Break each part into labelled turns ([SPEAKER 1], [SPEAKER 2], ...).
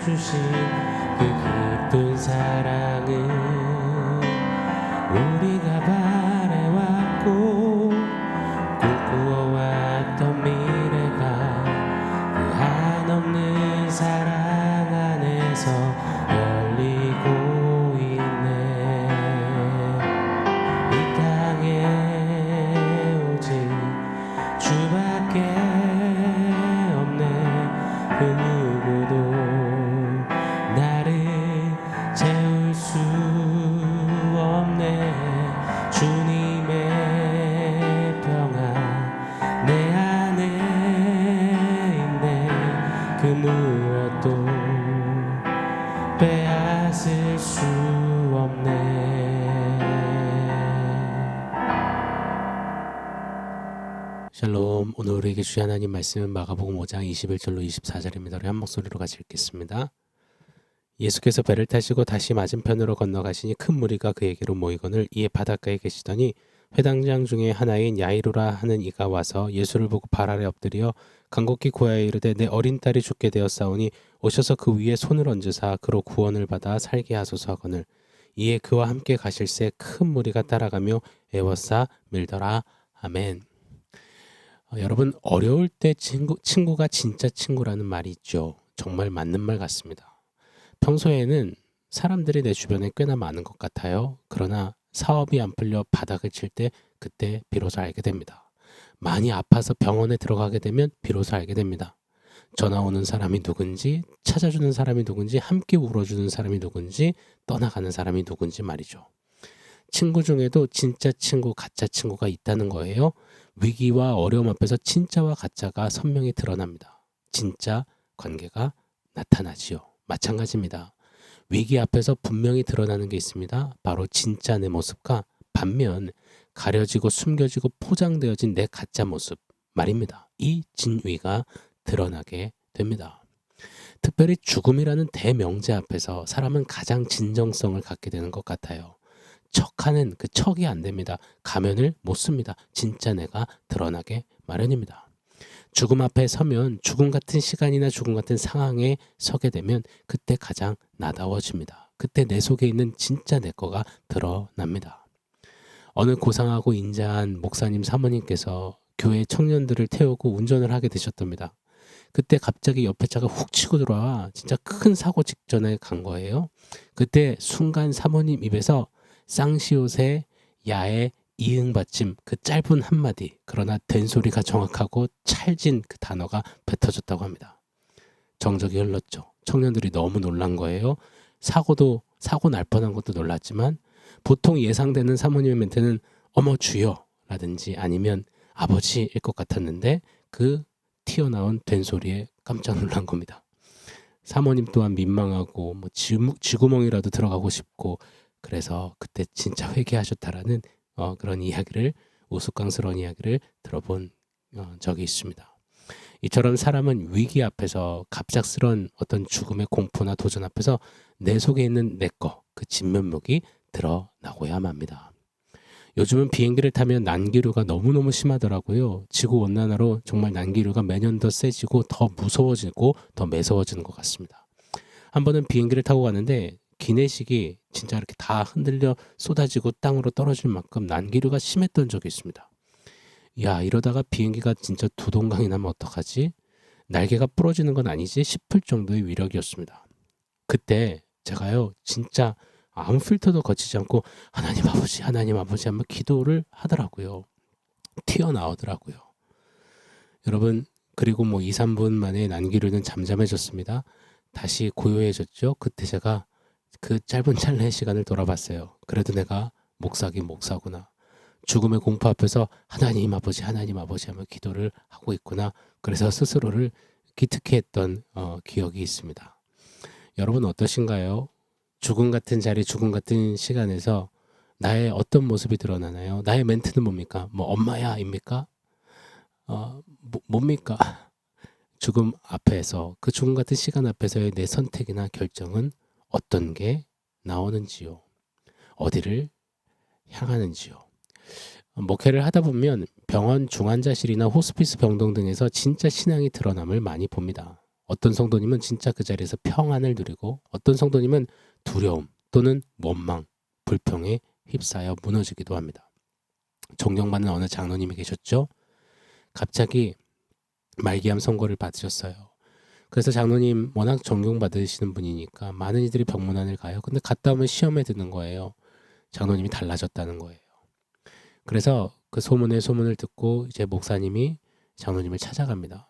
[SPEAKER 1] 주신 그 깊은 사랑은 우리가 바래왔고 꿈꾸어왔던 미래가 그 한없는 사랑 안에서 열리고 있네. 이 땅에 오직 주밖에 없네. 그 누구도 나를 채울 수 없네. 주님의 평안 내 안에 있네. 그 무엇도 빼앗을 수 없네. 샬롬. 오늘 우리에게 주신 하나님 말씀은 마가복음 5장 21절로 24절입니다. 우리 한 목소리로 같이 읽겠습니다. 예수께서 배를 타시고 다시 맞은편으로 건너가시니 큰 무리가 그에게로 모이거늘 이에 바닷가에 계시더니 회당장 중에 하나인 야이로라 하는 이가 와서 예수를 보고 발 아래 엎드려 간곡히 구하여 이르되 내 어린 딸이 죽게 되었사오니 오셔서 그 위에 손을 얹으사 그로 구원을 받아 살게 하소서 하거늘 이에 그와 함께 가실새 큰 무리가 따라가며 애워싸 밀더라. 아멘. 여러분, 어려울 때 친구가 진짜 친구라는 말이 있죠. 정말 맞는 말 같습니다. 평소에는 사람들이 내 주변에 꽤나 많은 것 같아요. 그러나 사업이 안 풀려 바닥을 칠 때 그때 비로소 알게 됩니다. 많이 아파서 병원에 들어가게 되면 비로소 알게 됩니다. 전화 오는 사람이 누군지, 찾아주는 사람이 누군지, 함께 울어주는 사람이 누군지, 떠나가는 사람이 누군지 말이죠. 친구 중에도 진짜 친구, 가짜 친구가 있다는 거예요. 위기와 어려움 앞에서 진짜와 가짜가 선명히 드러납니다. 진짜 관계가 나타나지요. 마찬가지입니다. 위기 앞에서 분명히 드러나는 게 있습니다. 바로 진짜 내 모습과 반면 가려지고 숨겨지고 포장되어진 내 가짜 모습 말입니다. 이 진위가 드러나게 됩니다. 특별히 죽음이라는 대명제 앞에서 사람은 가장 진정성을 갖게 되는 것 같아요. 척하는 그 척이 안 됩니다. 가면을 못 씁니다. 진짜 내가 드러나게 마련입니다. 죽음 앞에 서면 죽음 같은 시간이나 죽음 같은 상황에 서게 되면 그때 가장 나다워집니다. 그때 내 속에 있는 진짜 내 거가 드러납니다. 어느 고상하고 인자한 목사님 사모님께서 교회 청년들을 태우고 운전을 하게 되셨답니다. 그때 갑자기 옆에 차가 훅 치고 들어와 진짜 큰 사고 직전에 간 거예요. 그때 순간 사모님 입에서 쌍시옷의 야의 이응 받침 그 짧은 한마디 그러나 된소리가 정확하고 찰진 그 단어가 뱉어졌다고 합니다. 정적이 흘렀죠. 청년들이 너무 놀란 거예요. 사고 날 뻔한 것도 놀랐지만 보통 예상되는 사모님의 멘트는 어머 주여 라든지 아니면 아버지일 것 같았는데 그 튀어나온 된소리에 깜짝 놀란 겁니다. 사모님 또한 민망하고 쥐구멍이라도 들어가고 싶고 그래서 그때 진짜 회개하셨다라는 그런 이야기를 우스꽝스러운 이야기를 들어본 적이 있습니다. 이처럼 사람은 위기 앞에서 갑작스런 어떤 죽음의 공포나 도전 앞에서 내 속에 있는 내 거, 그 진면목이 드러나고야 합니다. 요즘은 비행기를 타면 난기류가 너무너무 심하더라고요. 지구온난화로 정말 난기류가 매년 더 세지고 더 무서워지고 더 매서워지는 것 같습니다. 한 번은 비행기를 타고 가는데 기내식이 진짜 이렇게 다 흔들려 쏟아지고 땅으로 떨어질 만큼 난기류가 심했던 적이 있습니다. 야, 이러다가 비행기가 진짜 두동강이 나면 어떡하지? 날개가 부러지는 건 아니지 싶을 정도의 위력이었습니다. 그때 제가요 진짜 아무 필터도 거치지 않고 하나님 아버지 한번 기도를 하더라고요. 튀어나오더라고요. 여러분 그리고 2, 3분 만에 난기류는 잠잠해졌습니다. 다시 고요해졌죠. 그때 제가 그 짧은 찰나의 시간을 돌아봤어요. 그래도 내가 목사긴 목사구나. 죽음의 공포 앞에서 하나님 아버지 하며 기도를 하고 있구나. 그래서 스스로를 기특해 했던 기억이 있습니다. 여러분 어떠신가요? 죽음 같은 자리, 죽음 같은 시간에서 나의 어떤 모습이 드러나나요? 나의 멘트는 뭡니까? 엄마야 입니까? 뭡니까? 죽음 앞에서 그 죽음 같은 시간 앞에서의 내 선택이나 결정은 어떤 게 나오는지요? 어디를 향하는지요? 목회를 하다 보면 병원 중환자실이나 호스피스 병동 등에서 진짜 신앙이 드러남을 많이 봅니다. 어떤 성도님은 진짜 그 자리에서 평안을 누리고 어떤 성도님은 두려움 또는 원망, 불평에 휩싸여 무너지기도 합니다. 존경받는 어느 장로님이 계셨죠. 갑자기 말기암 선고를 받으셨어요. 그래서 장로님 워낙 존경받으시는 분이니까 많은 이들이 병문안을 가요. 근데 갔다 오면 시험에 드는 거예요. 장로님이 달라졌다는 거예요. 그래서 그 소문을 듣고 이제 목사님이 장로님을 찾아갑니다.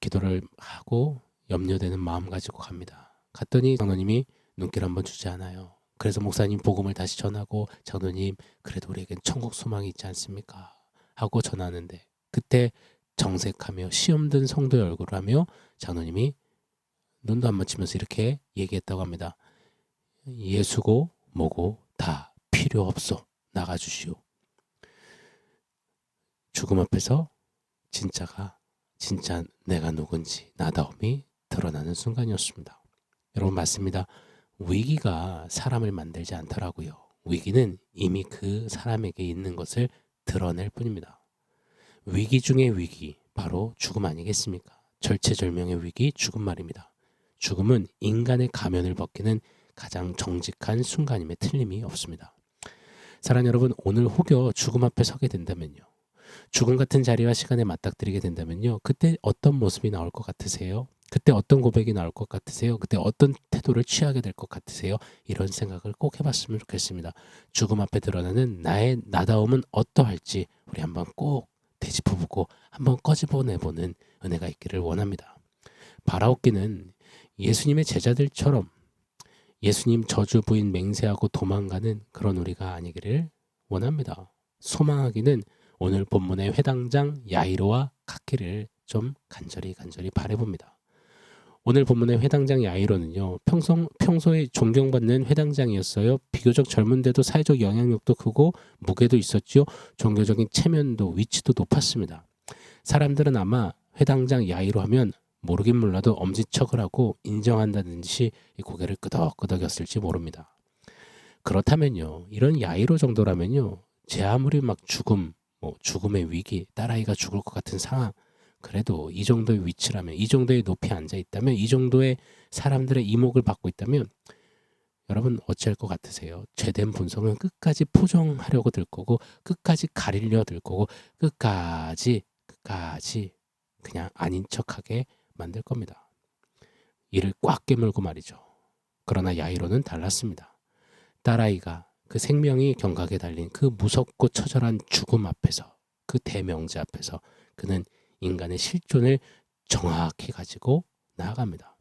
[SPEAKER 1] 기도를 하고 염려되는 마음 가지고 갑니다. 갔더니 장로님이 눈길 한번 주지 않아요. 그래서 목사님 복음을 다시 전하고 장로님 그래도 우리에겐 천국 소망이 있지 않습니까? 하고 전하는데 그때 정색하며 시험든 성도의 얼굴을 하며 장로님이 눈도 안 맞추면서 이렇게 얘기했다고 합니다. 예수고 뭐고 다 필요 없어. 나가주시오. 죽음 앞에서 진짜 내가 누군지 나다움이 드러나는 순간이었습니다. 여러분 맞습니다. 위기가 사람을 만들지 않더라고요. 위기는 이미 그 사람에게 있는 것을 드러낼 뿐입니다. 위기 중의 위기, 바로 죽음 아니겠습니까? 절체절명의 위기, 죽음 말입니다. 죽음은 인간의 가면을 벗기는 가장 정직한 순간임에 틀림이 없습니다. 사랑하는 여러분, 오늘 혹여 죽음 앞에 서게 된다면요. 죽음 같은 자리와 시간에 맞닥뜨리게 된다면요. 그때 어떤 모습이 나올 것 같으세요? 그때 어떤 고백이 나올 것 같으세요? 그때 어떤 태도를 취하게 될 것 같으세요? 이런 생각을 꼭 해봤으면 좋겠습니다. 죽음 앞에 드러나는 나의 나다움은 어떠할지 우리 한번 꼭 되짚어보고 한번 꺼집어내보는 은혜가 있기를 원합니다. 바라옵기는 예수님의 제자들처럼 예수님 저주 부인 맹세하고 도망가는 그런 우리가 아니기를 원합니다. 소망하기는 오늘 본문의 회당장 야이로와 같기를 좀 간절히 바라봅니다. 오늘 본문의 회당장 야이로는요. 평소에 존경받는 회당장이었어요. 비교적 젊은데도 사회적 영향력도 크고 무게도 있었죠. 종교적인 체면도 위치도 높았습니다. 사람들은 아마 회당장 야이로 하면 모르긴 몰라도 엄지척을 하고 인정한다는 듯이 고개를 끄덕끄덕였을지 모릅니다. 그렇다면요. 이런 야이로 정도라면요. 제 아무리 막 죽음의 위기, 딸아이가 죽을 것 같은 상황, 그래도 이 정도의 위치라면, 이 정도의 높이에 앉아 있다면, 이 정도의 사람들의 이목을 받고 있다면 여러분 어찌할 것 같으세요? 죄된 본성은 끝까지 포정하려고 들 거고 끝까지 가리려 들 거고 끝까지 그냥 아닌 척하게 만들 겁니다. 이를 꽉 깨물고 말이죠. 그러나 야이로는 달랐습니다. 딸아이가 그 생명이 경각에 달린 그 무섭고 처절한 죽음 앞에서, 그 대명제 앞에서 그는 인간의 실존을 정확히 가지고 나아갑니다.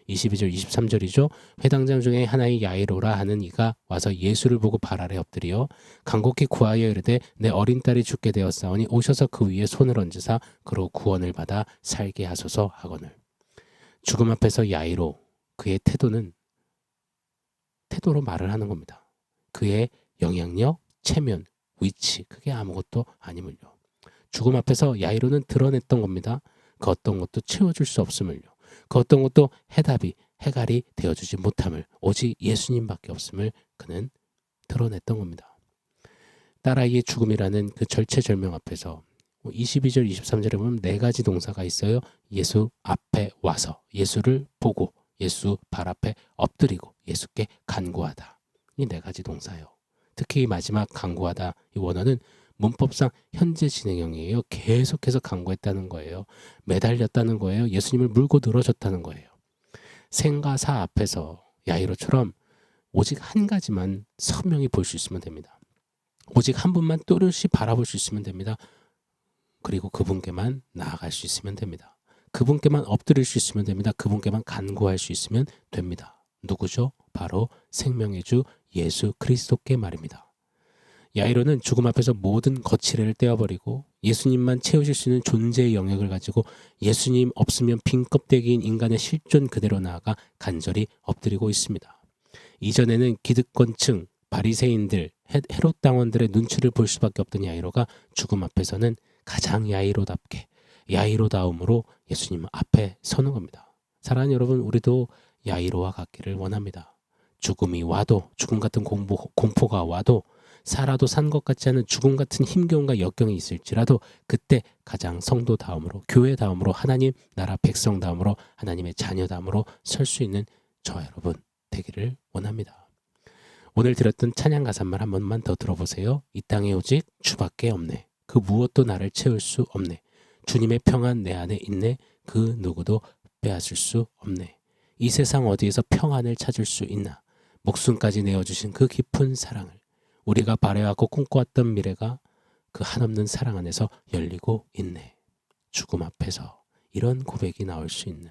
[SPEAKER 1] 22절 23절이죠. 회당장 중에 하나의 야이로라 하는 이가 와서 예수를 보고 발 아래 엎드려 간곡히 구하여 이르되 내 어린 딸이 죽게 되었사오니 오셔서 그 위에 손을 얹으사 그로 구원을 받아 살게 하소서 하거늘. 죽음 앞에서 야이로, 그의 태도로 말을 하는 겁니다. 그의 영향력, 체면, 위치, 그게 아무것도 아님을요. 죽음 앞에서 야이로는 드러냈던 겁니다. 그 어떤 것도 채워줄 수 없음을요. 그 어떤 것도 해갈이 되어주지 못함을, 오직 예수님밖에 없음을 그는 드러냈던 겁니다. 딸아이의 죽음이라는 그 절체절명 앞에서 22절 23절에 보면 네 가지 동사가 있어요. 예수 앞에 와서, 예수를 보고, 예수 발 앞에 엎드리고, 예수께 간구하다. 이 네 가지 동사예요. 특히 마지막 간구하다, 이 원어는 문법상 현재 진행형이에요. 계속해서 간구했다는 거예요. 매달렸다는 거예요. 예수님을 물고 늘어졌다는 거예요. 생과 사 앞에서 야이로처럼 오직 한 가지만 선명히 볼 수 있으면 됩니다. 오직 한 분만 또렷이 바라볼 수 있으면 됩니다. 그리고 그분께만 나아갈 수 있으면 됩니다. 그분께만 엎드릴 수 있으면 됩니다. 그분께만 간구할 수 있으면 됩니다. 누구죠? 바로 생명의 주 예수 그리스도께 말입니다. 야이로는 죽음 앞에서 모든 거칠애를 떼어버리고 예수님만 채우실 수 있는 존재의 영역을 가지고 예수님 없으면 빈 껍데기인 인간의 실존 그대로 나아가 간절히 엎드리고 있습니다. 이전에는 기득권층, 바리새인들, 헤롯 당원들의 눈치를 볼 수밖에 없던 야이로가 죽음 앞에서는 가장 야이로답게 야이로다움으로 예수님 앞에 서는 겁니다. 사랑하는 여러분, 우리도 야이로와 같기를 원합니다. 죽음이 와도, 죽음 같은 공포가 와도 살아도 산 것 같지 않은 죽음 같은 힘겨움과 역경이 있을지라도 그때 가장 성도다움으로, 교회다움으로, 하나님 나라 백성다움으로, 하나님의 자녀다움으로 설 수 있는 저와 여러분 되기를 원합니다. 오늘 들었던 찬양 가사말 한 번만 더 들어보세요. 이 땅에 오직 주밖에 없네. 그 무엇도 나를 채울 수 없네. 주님의 평안 내 안에 있네. 그 누구도 빼앗을 수 없네. 이 세상 어디에서 평안을 찾을 수 있나. 목숨까지 내어주신 그 깊은 사랑을, 우리가 바래왔고 꿈꿔왔던 미래가 그 한없는 사랑 안에서 열리고 있네. 죽음 앞에서 이런 고백이 나올 수 있는,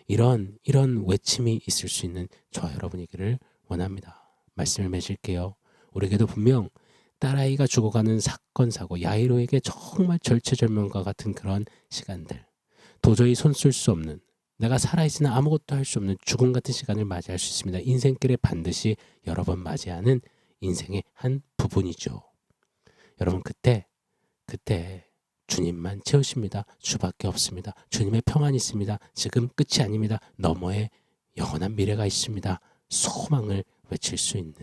[SPEAKER 1] 이런 외침이 있을 수 있는 저와 여러분이기를 원합니다. 말씀을 맺을게요. 우리에게도 분명 딸아이가 죽어가는 사건 사고, 야이로에게 정말 절체절명과 같은 그런 시간들, 도저히 손쓸 수 없는, 내가 살아있으나 아무것도 할 수 없는 죽음 같은 시간을 맞이할 수 있습니다. 인생길에 반드시 여러 번 맞이하는 인생의 한 부분이죠. 여러분 그때 주님만 채우십니다. 주밖에 없습니다. 주님의 평안이 있습니다. 지금 끝이 아닙니다. 너머에 영원한 미래가 있습니다. 소망을 외칠 수 있는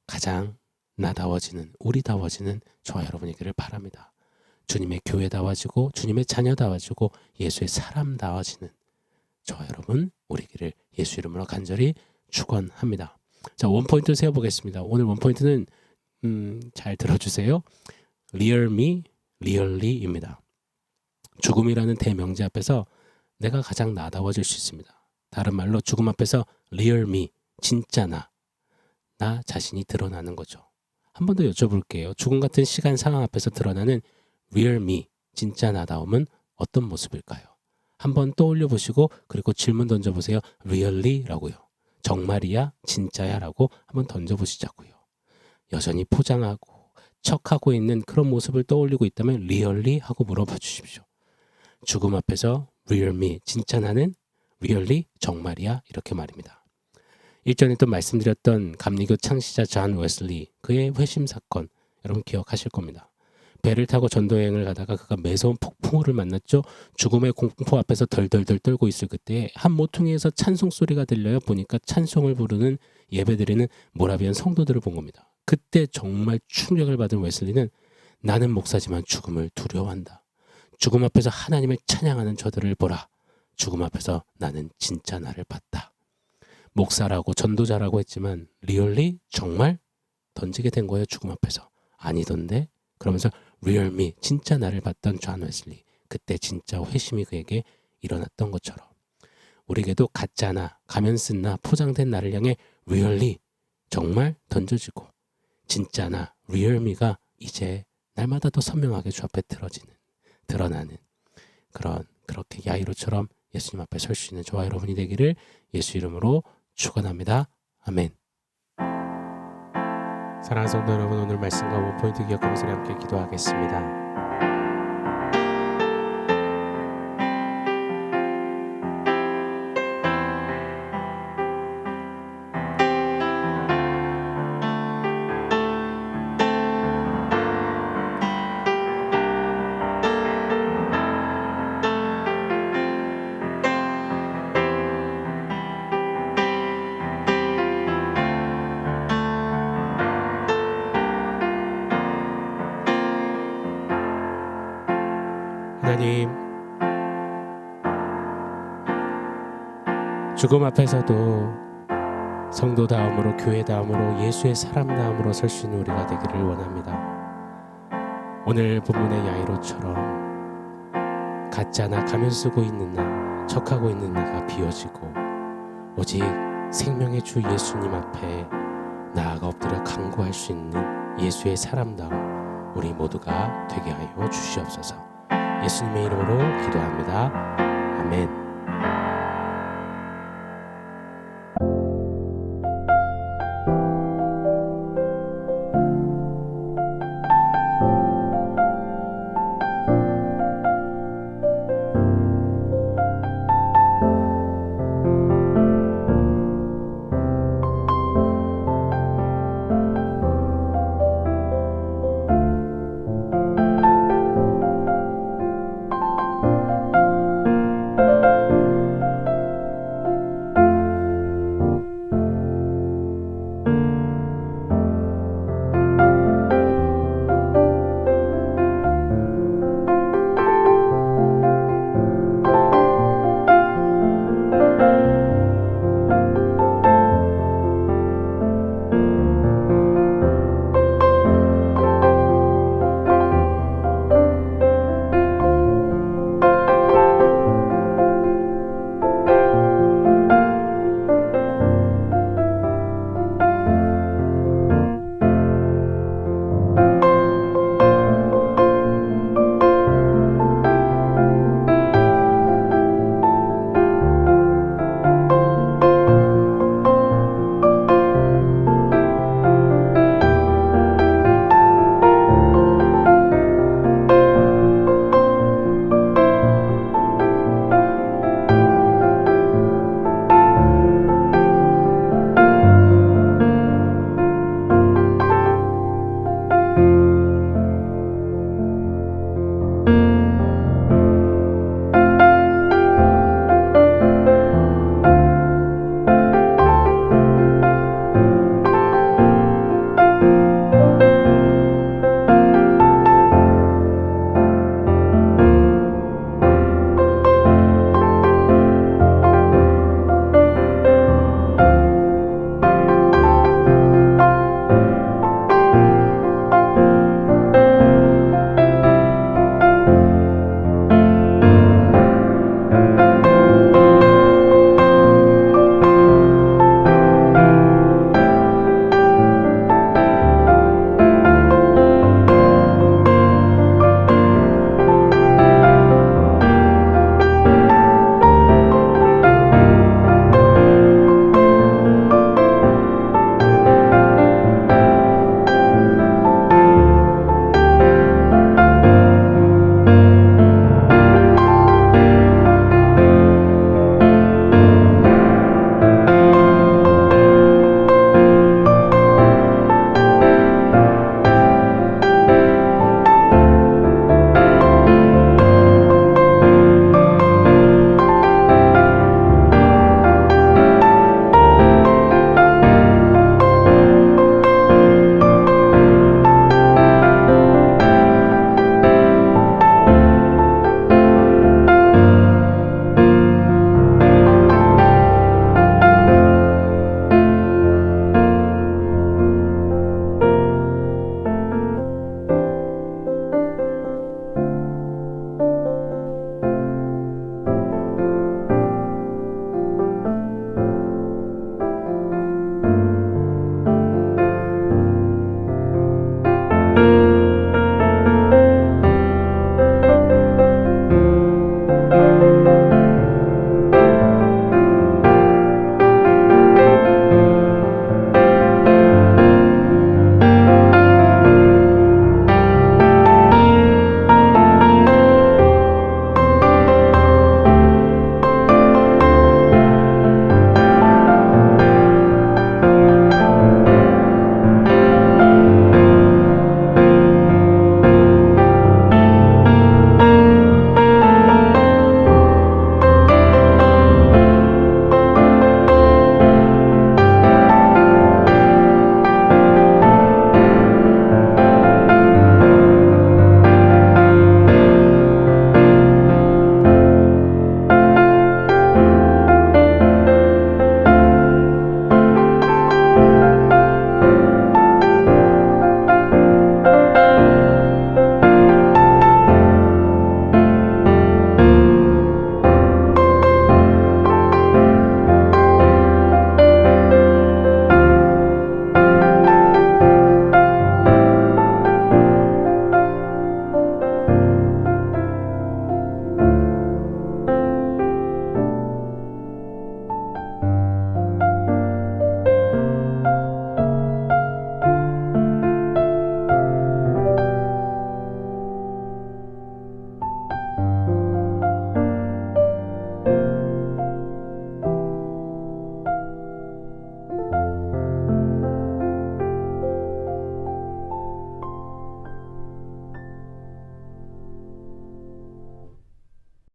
[SPEAKER 1] 가장 나다워지는, 우리다워지는 저와 여러분이기를 바랍니다. 주님의 교회다워지고 주님의 자녀다워지고 예수의 사람다워지는 저와 여러분 우리기를 예수 이름으로 간절히 축원합니다. 자, 원포인트 세워보겠습니다. 오늘 원포인트는 잘 들어주세요. Real me, really입니다. 죽음이라는 대명제 앞에서 내가 가장 나다워질 수 있습니다. 다른 말로 죽음 앞에서 real me, 진짜 나 자신이 드러나는 거죠. 한 번 더 여쭤볼게요. 죽음 같은 시간 상황 앞에서 드러나는 real me, 진짜 나다움은 어떤 모습일까요? 한번 떠올려 보시고 그리고 질문 던져보세요. really? 라고요. 정말이야? 진짜야? 라고 한번 던져보시자고요. 여전히 포장하고 척하고 있는 그런 모습을 떠올리고 있다면 really? 하고 물어봐 주십시오. 죽음 앞에서 real me, 진짜 나는 really? 정말이야? 이렇게 말입니다. 일전에 또 말씀드렸던 감리교 창시자 존 웨슬리, 그의 회심 사건 여러분 기억하실 겁니다. 배를 타고 전도여행을 가다가 그가 매서운 폭풍우를 만났죠. 죽음의 공포 앞에서 덜덜덜 떨고 있을 그때 한 모퉁이에서 찬송 소리가 들려요. 보니까 찬송을 부르는, 예배드리는 모라비안 성도들을 본 겁니다. 그때 정말 충격을 받은 웨슬리는 나는 목사지만 죽음을 두려워한다. 죽음 앞에서 하나님을 찬양하는 저들을 보라. 죽음 앞에서 나는 진짜 나를 봤다. 목사라고 전도자라고 했지만 리얼리 정말 던지게 된 거예요. 죽음 앞에서. 아니던데? 그러면서 real me, 진짜 나를 봤던 존 웨슬리, 그때 진짜 회심이 그에게 일어났던 것처럼 우리에게도 가짜나 가면 쓴 나, 포장된 나를 향해 really, 정말 던져지고 진짜나 real me가 이제 날마다 더 선명하게 주 앞에 드러나는 그렇게 야이로처럼 예수님 앞에 설 수 있는 저와 여러분이 되기를 예수 이름으로 축원합니다. 아멘. 사랑하는 성도 여러분, 오늘 말씀과 원포인트 기억하면서 우리 함께 기도하겠습니다. 하나님, 죽음 앞에서도 성도다움으로, 교회다움으로, 예수의 사람다움으로 설 수 있는 우리가 되기를 원합니다. 오늘 본문의 야이로처럼 가짜나 가면 쓰고 있는 나, 척하고 있는 나가 비워지고 오직 생명의 주 예수님 앞에 나아가 엎드려 간구할 수 있는 예수의 사람다움 우리 모두가 되게 하여 주시옵소서. 예수님의 이름으로 기도합니다.